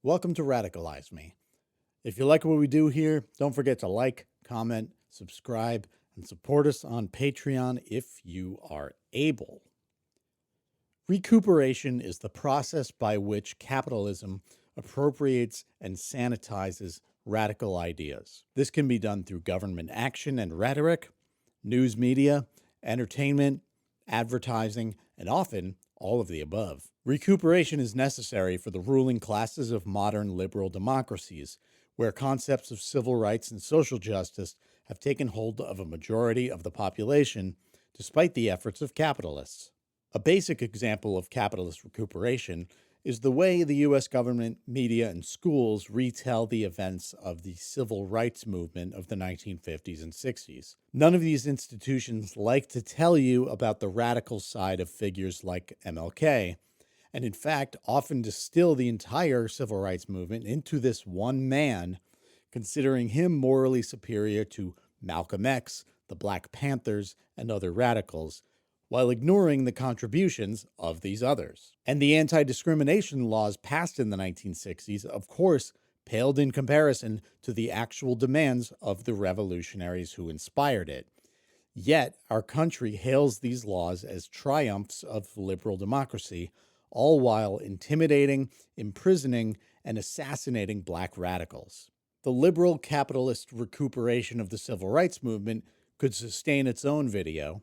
Welcome to Radicalize Me. If you like what we do here, don't forget to like, comment, subscribe, and support us on Patreon if you are able. Recuperation is the process by which capitalism appropriates and sanitizes radical ideas. This can be done through government action and rhetoric, news media, entertainment, advertising, and often all of the above. Recuperation is necessary for the ruling classes of modern liberal democracies, where concepts of civil rights and social justice have taken hold of a majority of the population, despite the efforts of capitalists. A basic example of capitalist recuperation is the way the U.S. government, media, and schools retell the events of the civil rights movement of the 1950s and 60s. None of these institutions like to tell you about the radical side of figures like MLK, and in fact often distill the entire civil rights movement into this one man, considering him morally superior to Malcolm X, the Black Panthers, and other radicals, while ignoring the contributions of these others. And the anti-discrimination laws passed in the 1960s, of course, paled in comparison to the actual demands of the revolutionaries who inspired it. Yet, our country hails these laws as triumphs of liberal democracy, all while intimidating, imprisoning, and assassinating black radicals. The liberal capitalist recuperation of the civil rights movement could sustain its own video,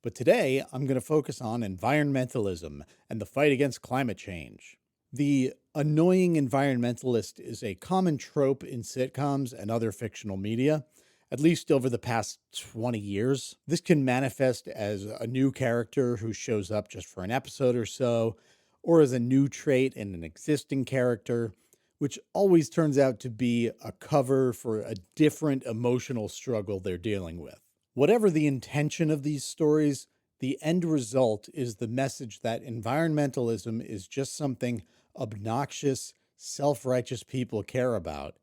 but today, I'm going to focus on environmentalism and the fight against climate change. The annoying environmentalist is a common trope in sitcoms and other fictional media, at least over the past 20 years. This can manifest as a new character who shows up just for an episode or so, or as a new trait in an existing character, which always turns out to be a cover for a different emotional struggle they're dealing with. Whatever the intention of these stories, the end result is the message that environmentalism is just something obnoxious, self-righteous people care about,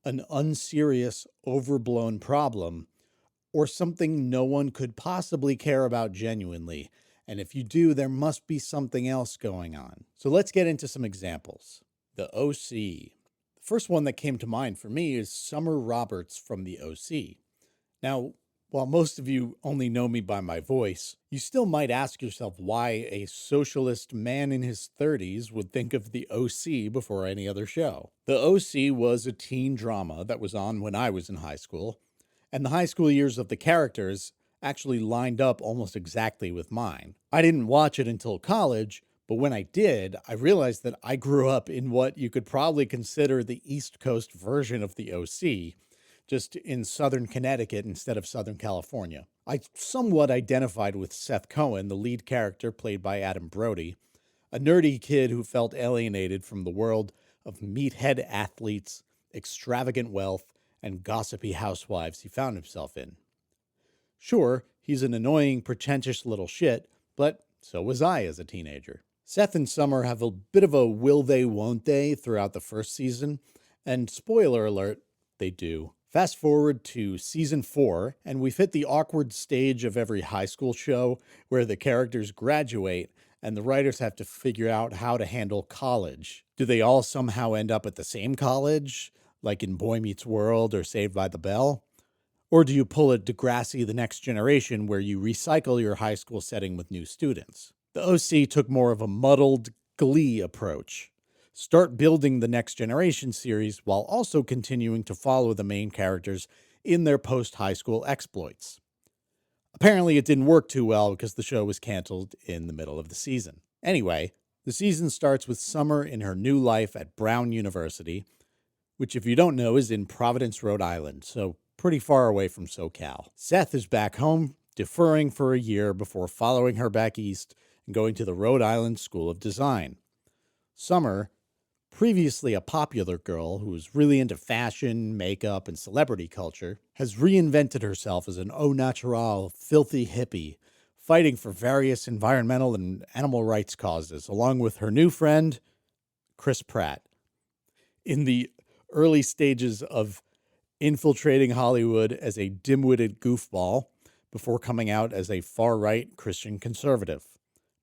an unserious, overblown problem, or something no one could possibly care about genuinely. And if you do, there must be something else going on. So let's get into some examples. The OC. The first one that came to mind for me is Summer Roberts from the OC. Now, while most of you only know me by my voice, you still might ask yourself why a socialist man in his 30s would think of the OC before any other show. The OC was a teen drama that was on when I was in high school, and the high school years of the characters actually lined up almost exactly with mine. I didn't watch it until college, but when I did, I realized that I grew up in what you could probably consider the East Coast version of the OC, just in Southern Connecticut instead of Southern California. I somewhat identified with Seth Cohen, the lead character played by Adam Brody, a nerdy kid who felt alienated from the world of meathead athletes, extravagant wealth, and gossipy housewives he found himself in. Sure, he's an annoying, pretentious little shit, but so was I as a teenager. Seth and Summer have a bit of a will they, won't they throughout the first season, and spoiler alert, they do. Fast forward to season 4, and we've hit the awkward stage of every high school show where the characters graduate and the writers have to figure out how to handle college. Do they all somehow end up at the same college, like in Boy Meets World or Saved by the Bell? Or do you pull a Degrassi The Next Generation where you recycle your high school setting with new students? The OC took more of a muddled Glee approach. Start building the Next Generation series while also continuing to follow the main characters in their post-high school exploits. Apparently, it didn't work too well because the show was canceled in the middle of the season. Anyway, the season starts with Summer in her new life at Brown University, which, if you don't know, is in Providence, Rhode Island, so pretty far away from SoCal. Seth is back home, deferring for a year before following her back east and going to the Rhode Island School of Design. Summer, previously a popular girl who was really into fashion, makeup, and celebrity culture, has reinvented herself as an au naturel, filthy hippie, fighting for various environmental and animal rights causes, along with her new friend, Chris Pratt. In the early stages of infiltrating Hollywood as a dim-witted goofball before coming out as a far-right Christian conservative.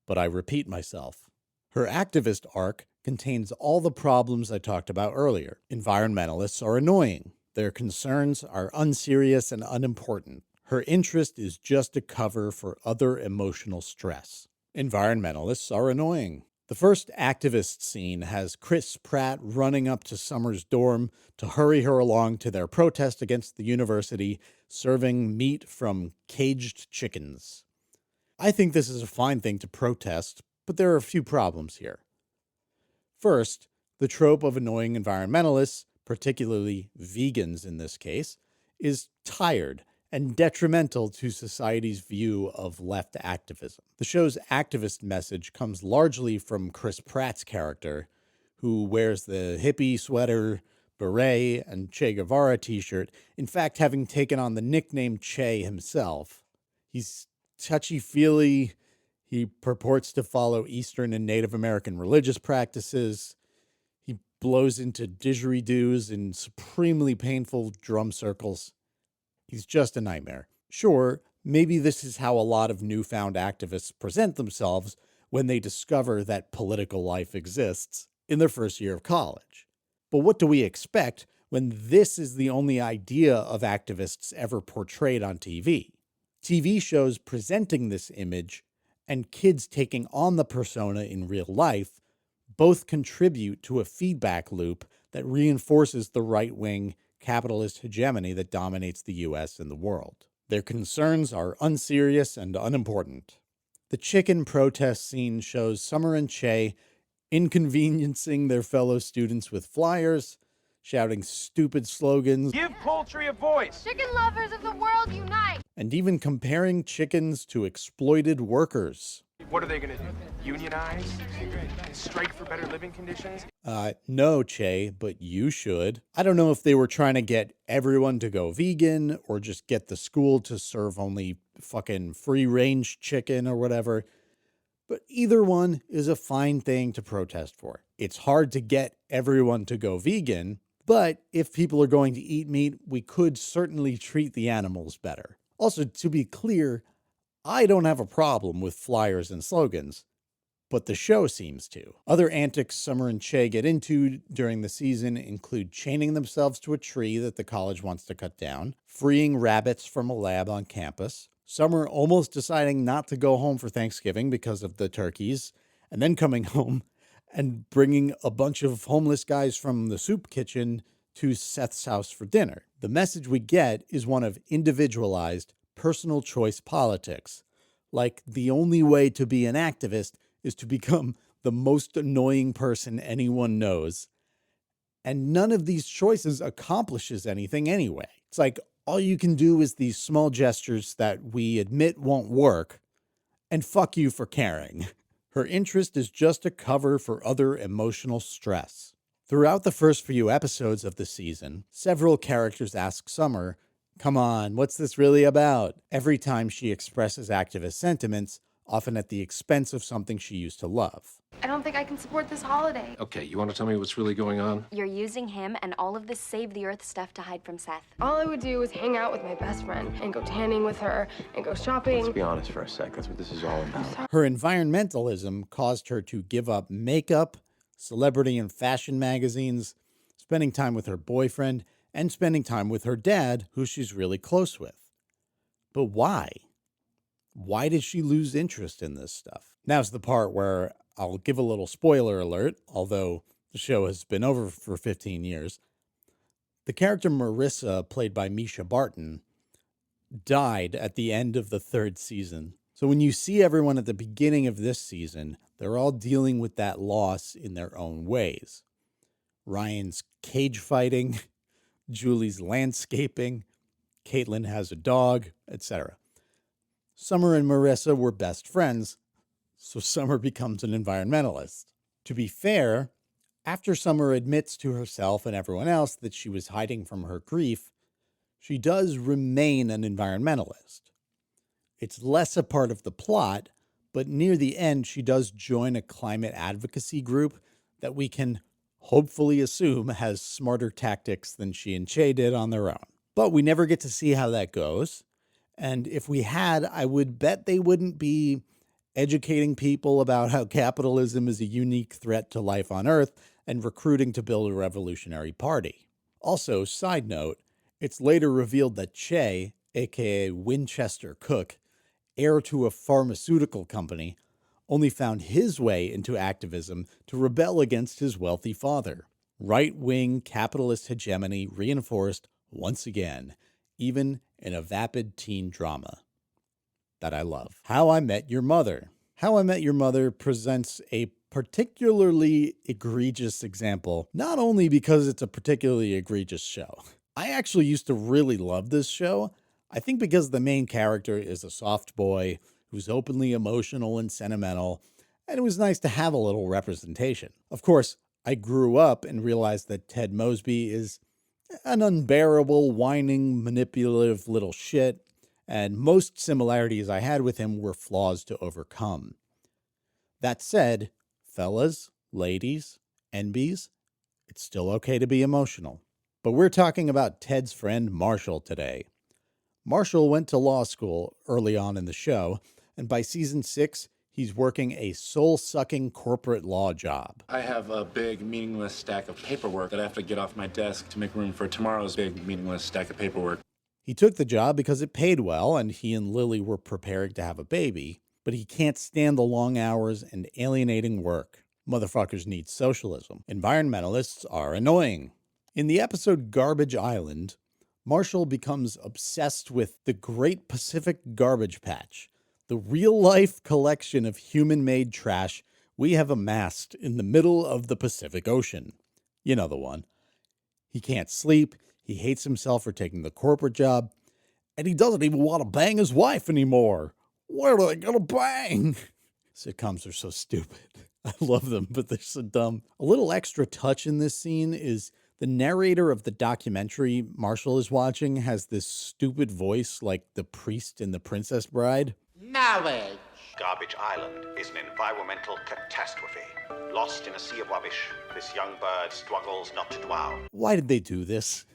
But I repeat myself. Her activist arc contains all the problems I talked about earlier. Environmentalists are annoying. Their concerns are unserious and unimportant. Her interest is just a cover for other emotional stress. Environmentalists are annoying. The first activist scene has Chris Pratt running up to Summer's dorm to hurry her along to their protest against the university, serving meat from caged chickens. I think this is a fine thing to protest, but there are a few problems here. First, the trope of annoying environmentalists, particularly vegans in this case, is tired and detrimental to society's view of left activism. The show's activist message comes largely from Chris Pratt's character, who wears the hippie sweater, beret, and Che Guevara t-shirt, in fact having taken on the nickname Che himself. He's touchy-feely. He purports to follow Eastern and Native American religious practices. He blows into didgeridoos in supremely painful drum circles. He's just a nightmare. Sure, maybe this is how a lot of newfound activists present themselves when they discover that political life exists in their first year of college. But what do we expect when this is the only idea of activists ever portrayed on TV? TV shows presenting this image and kids taking on the persona in real life both contribute to a feedback loop that reinforces the right-wing capitalist hegemony that dominates the US and the world. Their concerns are unserious and unimportant. The chicken protest scene shows Summer and Che inconveniencing their fellow students with flyers, shouting stupid slogans, "Give poultry a voice! Chicken lovers of the world unite!" and even comparing chickens to exploited workers. What are they going to do? Unionize? Strike for better living conditions? No, Che, but you should. I don't know if they were trying to get everyone to go vegan or just get the school to serve only fucking free-range chicken or whatever. But either one is a fine thing to protest for. It's hard to get everyone to go vegan, but if people are going to eat meat, we could certainly treat the animals better. Also, to be clear, I don't have a problem with flyers and slogans, but the show seems to. Other antics Summer and Che get into during the season include chaining themselves to a tree that the college wants to cut down, freeing rabbits from a lab on campus, Summer almost deciding not to go home for Thanksgiving because of the turkeys, and then coming home and bringing a bunch of homeless guys from the soup kitchen to Seth's house for dinner. The message we get is one of individualized, personal choice politics. Like the only way to be an activist is to become the most annoying person anyone knows. And none of these choices accomplishes anything anyway. It's like all you can do is these small gestures that we admit won't work, and fuck you for caring. Her interest is just a cover for other emotional stress. Throughout the first few episodes of the season, several characters ask Summer, "Come on, what's this really about?" every time she expresses activist sentiments, often at the expense of something she used to love. I don't think I can support this holiday. Okay, you want to tell me what's really going on? You're using him and all of this Save the Earth stuff to hide from Seth. All I would do is hang out with my best friend and go tanning with her and go shopping. Let's be honest for a sec. That's what this is all about. Her environmentalism caused her to give up makeup, celebrity and fashion magazines, spending time with her boyfriend, and spending time with her dad, who she's really close with. But why? Why did she lose interest in this stuff? Now's the part where I'll give a little spoiler alert, although the show has been over for 15 years. The character Marissa, played by Misha Barton, died at the end of the third season. So when you see everyone at the beginning of this season, they're all dealing with that loss in their own ways. Ryan's cage fighting, Julie's landscaping, Caitlin has a dog, etc. Summer and Marissa were best friends, so Summer becomes an environmentalist. To be fair, after Summer admits to herself and everyone else that she was hiding from her grief, she does remain an environmentalist. It's less a part of the plot, but near the end she does join a climate advocacy group that we can hopefully assume has smarter tactics than she and Che did on their own. But we never get to see how that goes. And if we had, I would bet they wouldn't be educating people about how capitalism is a unique threat to life on Earth, and recruiting to build a revolutionary party. Also, side note, it's later revealed that Che, aka Winchester Cook, heir to a pharmaceutical company, only found his way into activism to rebel against his wealthy father. Right-wing capitalist hegemony reinforced once again, even in a vapid teen drama that I love. How I Met Your Mother. How I Met Your Mother presents a particularly egregious example, not only because it's a particularly egregious show. I actually used to really love this show. I think because the main character is a soft boy who's openly emotional and sentimental, and it was nice to have a little representation. Of course, I grew up and realized that Ted Mosby is an unbearable, whining, manipulative little shit, and most similarities I had with him were flaws to overcome. That said, fellas, ladies, NBs, it's still okay to be emotional. But we're talking about Ted's friend Marshall today. Marshall went to law school early on in the show, and by season 6, he's working a soul-sucking corporate law job. I have a big, meaningless stack of paperwork that I have to get off my desk to make room for tomorrow's big, meaningless stack of paperwork. He took the job because it paid well, and he and Lily were preparing to have a baby, but he can't stand the long hours and alienating work. Motherfuckers need socialism. Environmentalists are annoying. In the episode Garbage Island, Marshall becomes obsessed with the Great Pacific Garbage Patch, the real-life collection of human-made trash we have amassed in the middle of the Pacific Ocean. You know the one. He can't sleep, he hates himself for taking the corporate job, and he doesn't even want to bang his wife anymore. Where are they gonna bang? Sitcoms are so stupid. I love them, but they're so dumb. A little extra touch in this scene is the narrator of the documentary Marshall is watching has this stupid voice like the priest in The Princess Bride. Knowledge. Garbage Island is an environmental catastrophe. Lost in a sea of rubbish, this young bird struggles not to drown. Why did they do this?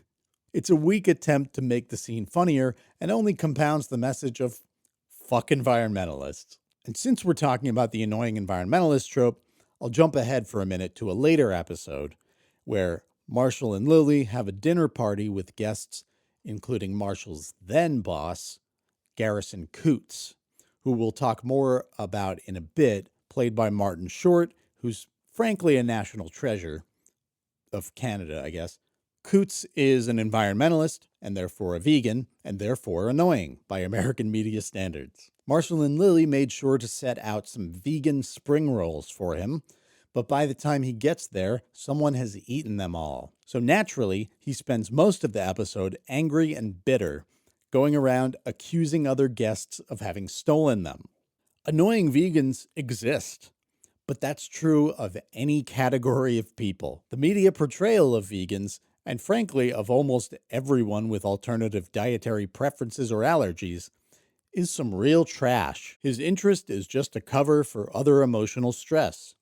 It's a weak attempt to make the scene funnier and only compounds the message of fuck environmentalists. And since we're talking about the annoying environmentalist trope, I'll jump ahead for a minute to a later episode where Marshall and Lily have a dinner party with guests, including Marshall's then boss, Garrison Coots, who we'll talk more about in a bit, played by Martin Short, who's frankly a national treasure of Canada, I guess. Coots is an environmentalist, and therefore a vegan, and therefore annoying by American media standards. Marshall and Lily made sure to set out some vegan spring rolls for him, but by the time he gets there, someone has eaten them all. So naturally, he spends most of the episode angry and bitter, going around accusing other guests of having stolen them. Annoying vegans exist, but that's true of any category of people. The media portrayal of vegans, and frankly of almost everyone with alternative dietary preferences or allergies, is some real trash. His interest is just a cover for other emotional stress.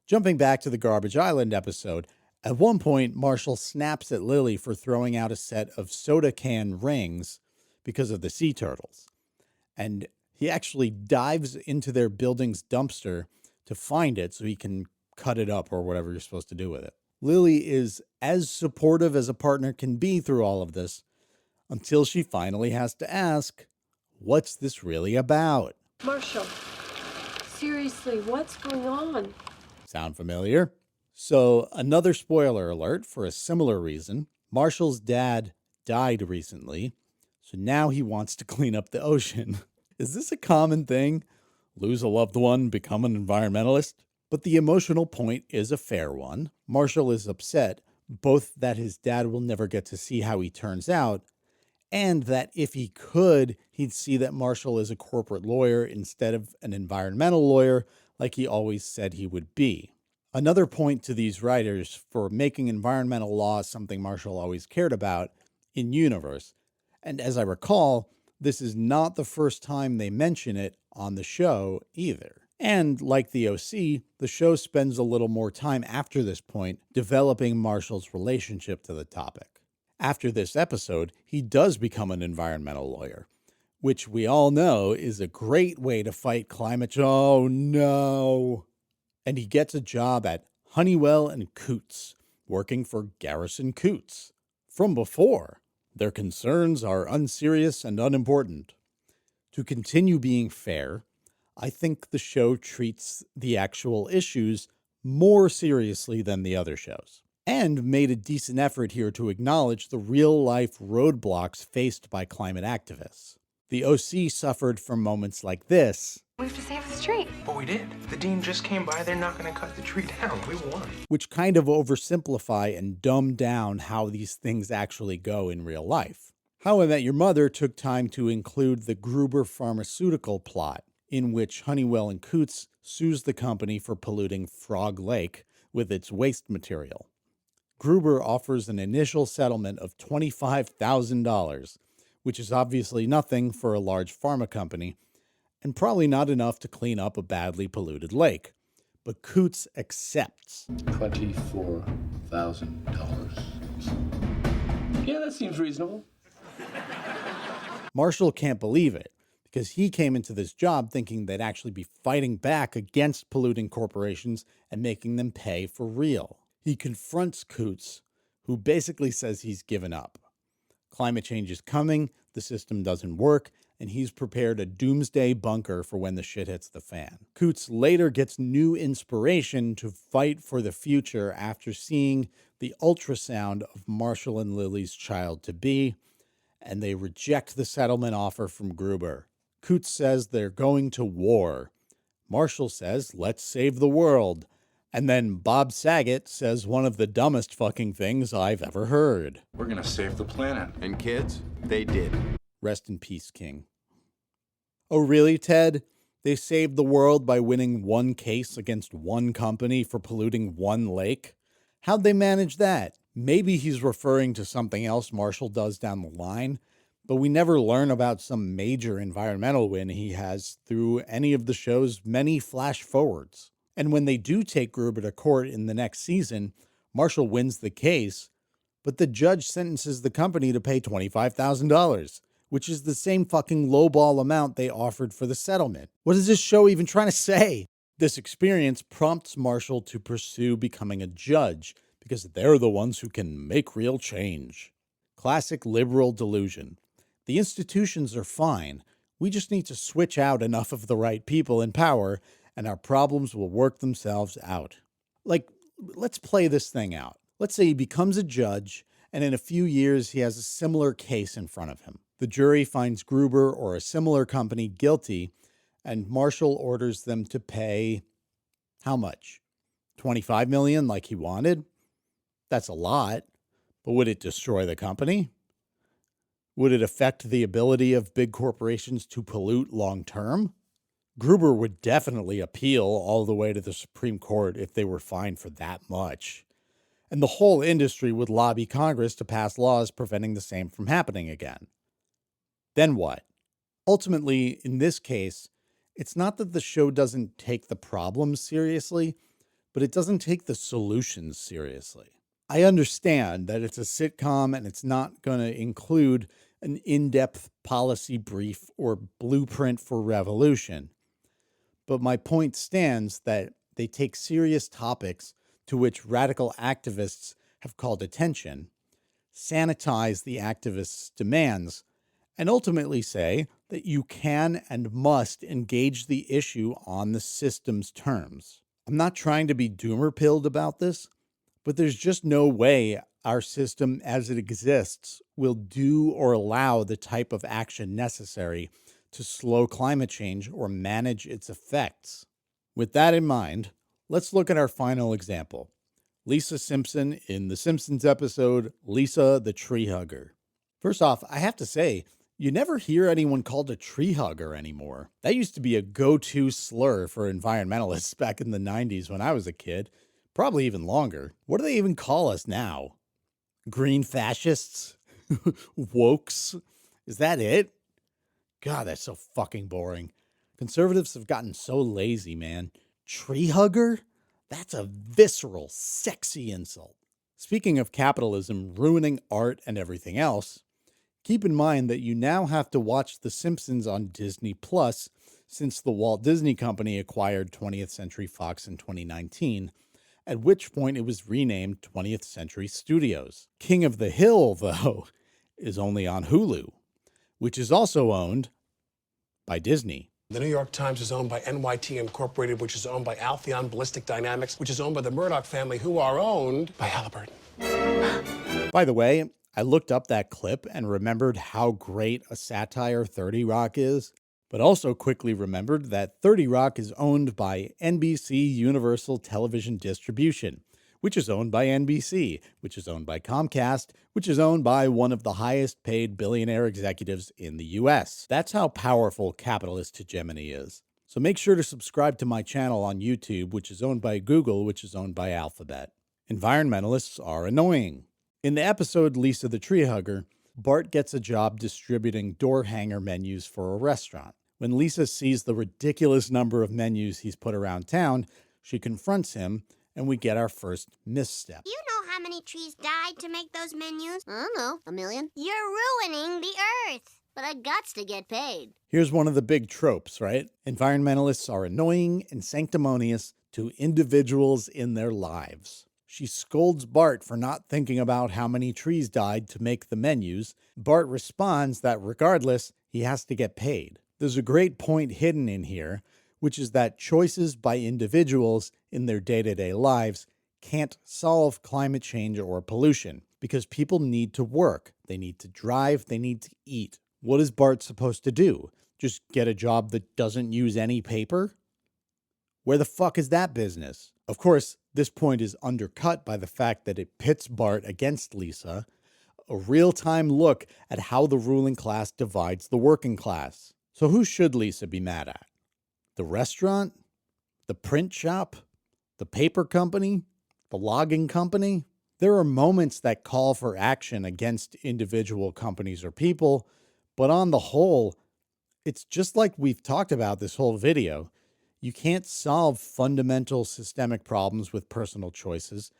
Jumping back to the Garbage Island episode, at one point Marshall snaps at Lily for throwing out a set of soda can rings because of the sea turtles. And he actually dives into their building's dumpster to find it so he can cut it up or whatever you're supposed to do with it. Lily is as supportive as a partner can be through all of this until she finally has to ask, what's this really about? Marshall, seriously, what's going on? Sound familiar? So, another spoiler alert for a similar reason. Marshall's dad died recently, so now he wants to clean up the ocean. Is this a common thing? Lose a loved one, become an environmentalist? But the emotional point is a fair one. Marshall is upset, both that his dad will never get to see how he turns out, and that if he could, he'd see that Marshall is a corporate lawyer instead of an environmental lawyer like he always said he would be. Another point to these writers for making environmental law something Marshall always cared about in universe. And as I recall, this is not the first time they mention it on the show either. And like the OC, the show spends a little more time after this point developing Marshall's relationship to the topic. After this episode, he does become an environmental lawyer, which we all know is a great way to fight climate change. Oh no. And he gets a job at Honeywell and Coots, working for Garrison Coots. From before, their concerns are unserious and unimportant. To continue being fair, I think the show treats the actual issues more seriously than the other shows, and made a decent effort here to acknowledge the real-life roadblocks faced by climate activists. The OC suffered from moments like this. We have to save this tree. But we did. The dean just came by. They're not going to cut the tree down. We won. Which kind of oversimplify and dumb down how these things actually go in real life. How I Met Your Mother took time to include the Gruber pharmaceutical plot, in which Honeywell and Coots sues the company for polluting Frog Lake with its waste material. Gruber offers an initial settlement of $25,000, which is obviously nothing for a large pharma company, and probably not enough to clean up a badly polluted lake. But Coots accepts. $24,000. Yeah, that seems reasonable. Marshall can't believe it, because he came into this job thinking they'd actually be fighting back against polluting corporations and making them pay for real. He confronts Coots, who basically says he's given up. Climate change is coming, the system doesn't work, and he's prepared a doomsday bunker for when the shit hits the fan. Coots later gets new inspiration to fight for the future after seeing the ultrasound of Marshall and Lily's child-to-be, and they reject the settlement offer from Gruber. Coots says they're going to war. Marshall says, let's save the world. And then Bob Saget says one of the dumbest fucking things I've ever heard. We're gonna save the planet. And kids, they did. Rest in peace, King. Oh, really, Ted? They saved the world by winning one case against one company for polluting one lake? How'd they manage that? Maybe he's referring to something else Marshall does down the line, but we never learn about some major environmental win he has through any of the show's many flash forwards. And when they do take Gruber to court in the next season, Marshall wins the case, but the judge sentences the company to pay $25,000, which is the same fucking lowball amount they offered for the settlement. What is this show even trying to say? This experience prompts Marshall to pursue becoming a judge, because they're the ones who can make real change. Classic liberal delusion. The institutions are fine. We just need to switch out enough of the right people in power, and our problems will work themselves out. Like, let's play this thing out. Let's say he becomes a judge, and in a few years he has a similar case in front of him. The jury finds Gruber or a similar company guilty, and Marshall orders them to pay how much? $25 million like he wanted? That's a lot, but would it destroy the company? Would it affect the ability of big corporations to pollute long term? Gruber would definitely appeal all the way to the Supreme Court if they were fined for that much. And the whole industry would lobby Congress to pass laws preventing the same from happening again. Then what? Ultimately, in this case, it's not that the show doesn't take the problems seriously, but it doesn't take the solutions seriously. I understand that it's a sitcom and it's not going to include an in-depth policy brief or blueprint for revolution. But my point stands that they take serious topics to which radical activists have called attention, sanitize the activists' demands, and ultimately say that you can and must engage the issue on the system's terms. I'm not trying to be doomer-pilled about this, but there's just no way our system as it exists will do or allow the type of action necessary to slow climate change or manage its effects. With that in mind, let's look at our final example. Lisa Simpson in The Simpsons episode, Lisa the Tree Hugger. First off, I have to say, you never hear anyone called a tree hugger anymore. That used to be a go-to slur for environmentalists back in the 90s when I was a kid, probably even longer. What do they even call us now? Green fascists? Wokes? Is that it? God, that's so fucking boring. Conservatives have gotten so lazy, man. Tree hugger? That's a visceral, sexy insult. Speaking of capitalism ruining art and everything else, Keep in mind that you now have to watch The Simpsons on Disney Plus since the Walt Disney Company acquired 20th Century Fox in 2019, at which point it was renamed 20th Century Studios. King of the Hill, though, is only on Hulu, which is also owned by Disney. The New York Times is owned by NYT Incorporated, which is owned by Altheon Ballistic Dynamics, which is owned by the Murdoch family, who are owned by Halliburton. By the way, I looked up that clip and remembered how great a satire 30 Rock is, but also quickly remembered that 30 Rock is owned by NBC Universal Television Distribution, which is owned by NBC, which is owned by Comcast, which is owned by one of the highest paid billionaire executives in the US. That's how powerful capitalist hegemony is. So make sure to subscribe to my channel on YouTube, which is owned by Google, which is owned by Alphabet. Environmentalists are annoying. In the episode Lisa the Tree Hugger, Bart gets a job distributing door hanger menus for a restaurant. When Lisa sees the ridiculous number of menus he's put around town, she confronts him, and we get our first misstep. You know how many trees died to make those menus? I don't know, 1 million? You're ruining the earth, but I gots to get paid. Here's one of the big tropes, right? Environmentalists are annoying and sanctimonious to individuals in their lives. She scolds Bart for not thinking about how many trees died to make the menus. Bart responds that regardless, he has to get paid. There's a great point hidden in here, which is that choices by individuals in their day-to-day lives can't solve climate change or pollution because people need to work, they need to drive, they need to eat. What is Bart supposed to do? Just get a job that doesn't use any paper? Where the fuck is that business? Of course, this point is undercut by the fact that it pits Bart against Lisa, a real-time look at how the ruling class divides the working class. So who should Lisa be mad at? The restaurant? The print shop? The paper company? The logging company? There are moments that call for action against individual companies or people, but on the whole, it's just like we've talked about this whole video. You can't solve fundamental systemic problems with personal choices,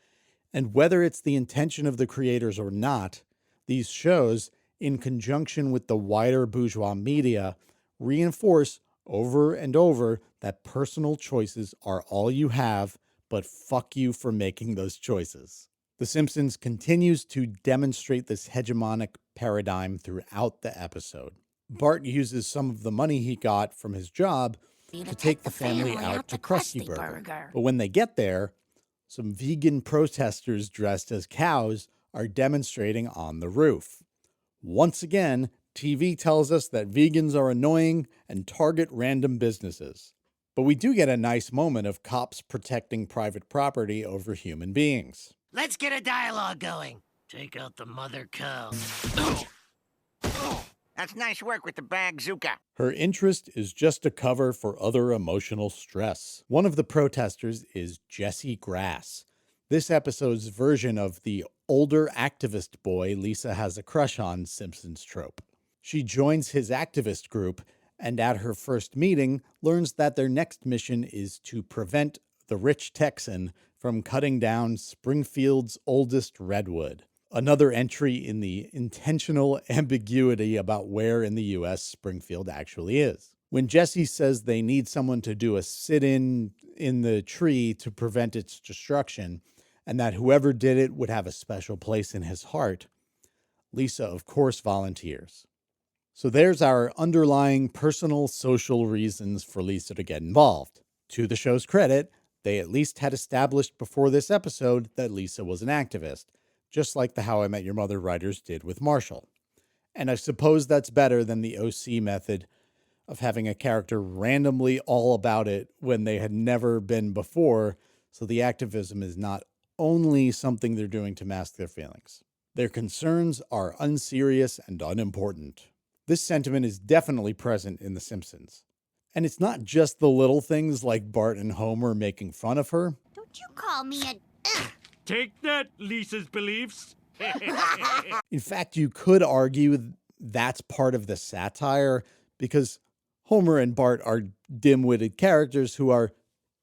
and whether it's the intention of the creators or not, these shows, in conjunction with the wider bourgeois media, reinforce over and over that personal choices are all you have, but fuck you for making those choices. The Simpsons continues to demonstrate this hegemonic paradigm throughout the episode. Bart uses some of the money he got from his job to take the family out to Krusty Burger. But when they get there, some vegan protesters dressed as cows are demonstrating on the roof. Once again, TV tells us that vegans are annoying and target random businesses. But we do get a nice moment of cops protecting private property over human beings. Let's get a dialogue going. Take out the mother cow. That's nice work with the bazooka. Her interest is just a cover for other emotional stress. One of the protesters is Jesse Grass, this episode's version of the older activist boy Lisa has a crush on Simpsons trope. She joins his activist group and at her first meeting learns that their next mission is to prevent the rich Texan from cutting down Springfield's oldest redwood. Another entry in the intentional ambiguity about where in the U.S. Springfield actually is. When Jesse says they need someone to do a sit-in in the tree to prevent its destruction, and that whoever did it would have a special place in his heart, Lisa, of course, volunteers. So there's our underlying personal social reasons for Lisa to get involved. To the show's credit, they at least had established before this episode that Lisa was an activist, just like the How I Met Your Mother writers did with Marshall. And I suppose that's better than the OC method of having a character randomly all about it when they had never been before, so the activism is not only something they're doing to mask their feelings. Their concerns are unserious and unimportant. This sentiment is definitely present in The Simpsons. And it's not just the little things like Bart and Homer making fun of her. Don't you call me a... Take that, Lisa's beliefs. In fact, you could argue that's part of the satire because Homer and Bart are dim-witted characters who are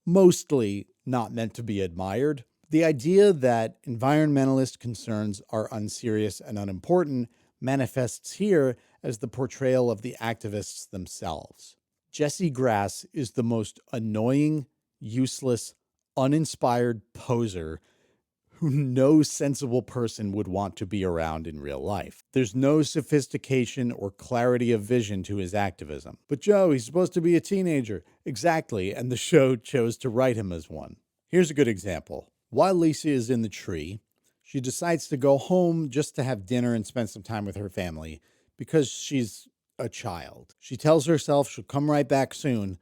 mostly not meant to be admired. The idea that environmentalist concerns are unserious and unimportant manifests here as the portrayal of the activists themselves. Jesse Grass is the most annoying, useless, uninspired poser who no sensible person would want to be around in real life. There's no sophistication or clarity of vision to his activism. But Joe, he's supposed to be a teenager. Exactly, and the show chose to write him as one. Here's a good example. While Lisa is in the tree, she decides to go home just to have dinner and spend some time with her family because she's a child. She tells herself she'll come right back soon,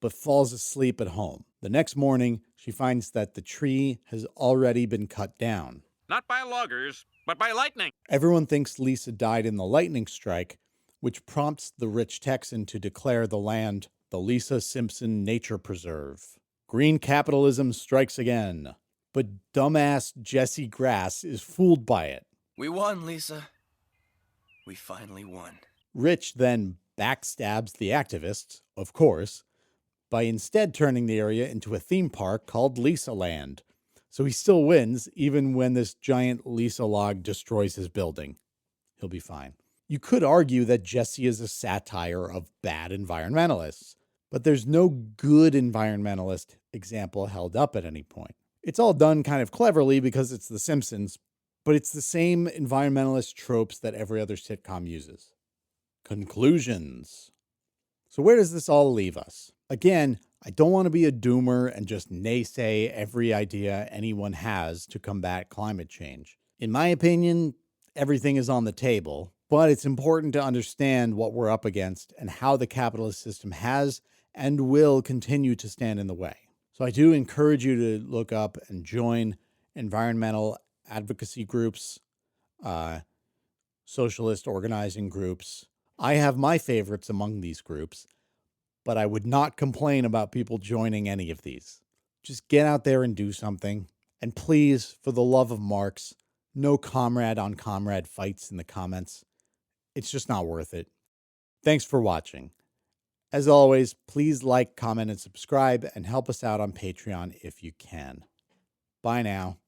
but falls asleep at home. The next morning, she finds that the tree has already been cut down. Not by loggers, but by lightning. Everyone thinks Lisa died in the lightning strike, which prompts the rich Texan to declare the land the Lisa Simpson Nature Preserve. Green capitalism strikes again. But dumbass Jesse Grass is fooled by it. We won, Lisa. We finally won. Rich then backstabs the activists, of course, by instead turning the area into a theme park called Lisa Land. So he still wins, even when this giant Lisa log destroys his building. He'll be fine. You could argue that Jesse is a satire of bad environmentalists, but there's no good environmentalist example held up at any point. It's all done kind of cleverly because it's The Simpsons, but it's the same environmentalist tropes that every other sitcom uses. Conclusions. So where does this all leave us? Again, I don't want to be a doomer and just naysay every idea anyone has to combat climate change. In my opinion, everything is on the table, but it's important to understand what we're up against and how the capitalist system has and will continue to stand in the way. So I do encourage you to look up and join environmental advocacy groups, socialist organizing groups. I have my favorites among these groups, but I would not complain about people joining any of these. Just get out there and do something. And please, for the love of Marx, no comrade on comrade fights in the comments. It's just not worth it. Thanks for watching. As always, please like, comment, and subscribe, and help us out on Patreon if you can. Bye now.